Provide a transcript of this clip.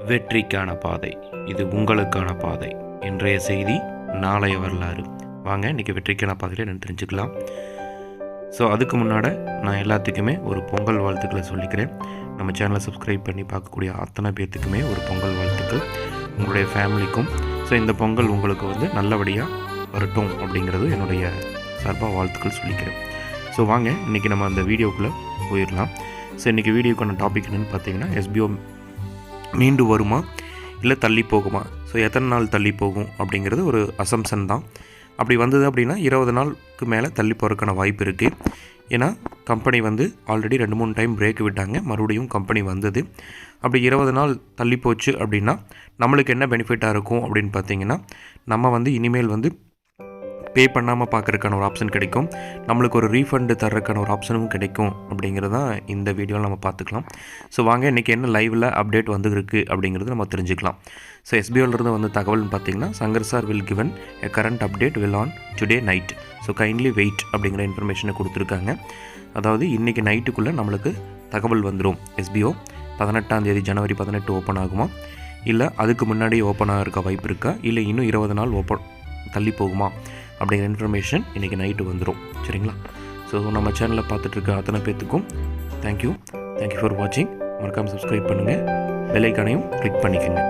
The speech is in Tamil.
வெற்றிக்கான பாதை, இது உங்களுக்கான பாதை. இன்றைய செய்தி, நாளைய வரலாறு. வாங்க இன்றைக்கி வெற்றிக்கான பாதையில் என்னென்னு தெரிஞ்சுக்கலாம். ஸோ அதுக்கு முன்னாடி நான் எல்லாத்துக்குமே ஒரு பொங்கல் வாழ்த்துக்களை சொல்லிக்கிறேன். நம்ம சேனலை சப்ஸ்கிரைப் பண்ணி பார்க்கக்கூடிய அத்தனை பேர்த்துக்குமே ஒரு பொங்கல் வாழ்த்துக்கள், உங்களுடைய ஃபேமிலிக்கும். ஸோ இந்த பொங்கல் உங்களுக்கு நல்லபடியாக வரட்டும் அப்படிங்கிறது என்னுடைய சார்பாக வாழ்த்துக்கள் சொல்லிக்கிறேன். ஸோ வாங்க இன்றைக்கி நம்ம அந்த வீடியோக்குள்ளே போயிடலாம். ஸோ இன்றைக்கி வீடியோக்கான டாபிக் என்னென்னு பார்த்தீங்கன்னா, எஸ்பிஓ மீண்டு வருமா இல்லை தள்ளி போகுமா? ஸோ எத்தனை நாள் தள்ளி போகும் அப்படிங்கிறது ஒரு அசம்சன் தான். அப்படி வந்தது அப்படின்னா 20 நாளுக்கு மேலே தள்ளி போகிறதுக்கான வாய்ப்பு இருக்குது. ஏன்னா கம்பெனி ஆல்ரெடி 2-3 டைம் பிரேக் விட்டாங்க, மறுபடியும் கம்பெனி வந்தது. அப்படி 20 நாள் தள்ளி போச்சு அப்படின்னா நம்மளுக்கு என்ன பெனிஃபிட்டாக இருக்கும் அப்படின்னு பார்த்தீங்கன்னா, நம்ம இனிமேல் பே பண்ணாமல் பார்க்குறதுக்கான ஒரு ஆப்ஷன் கிடைக்கும், நம்மளுக்கு ஒரு ரீஃபண்டு தர்றதுக்கான ஒரு ஆப்ஷனும் கிடைக்கும். அப்படிங்கிறதான் இந்த வீடியோவில் நம்ம பார்த்துக்கலாம். ஸோ வாங்க இன்றைக்கி என்ன லைவில் அப்டேட் வந்துருக்கு அப்படிங்கிறது நம்ம தெரிஞ்சுக்கலாம். ஸோ எஸ்பிஓலேருந்து தகவல்னு பார்த்தீங்கன்னா, Shankar sir will given a current update will on today night. So kindly wait அப்படிங்கிற இன்ஃபர்மேஷனை கொடுத்துருக்காங்க. அதாவது இன்றைக்கி நைட்டுக்குள்ளே நம்மளுக்கு தகவல் வந்துடும். எஸ்பிஓ 18ஆம் தேதி ஜனவரி 18 ஓப்பன் ஆகுமா, இல்லை அதுக்கு முன்னாடி ஓப்பன் ஆகிருக்க வாய்ப்பு இருக்கா, இல்லை இன்னும் 20 நாள் தள்ளி போகுமா அப்படிங்கிற இன்ஃபர்மேஷன் இன்றைக்கி நைட்டு வந்துடும். சரிங்களா? ஸோ நம்ம சேனலில் பார்த்துட்ருக்க அத்தனை பேர்த்துக்கும் தேங்க்யூ ஃபார் வாட்சிங். மறக்காமல் சப்ஸ்கிரைப் பண்ணுங்கள், பெல் ஐக்கானையும் கிளிக் பண்ணிக்கோங்க.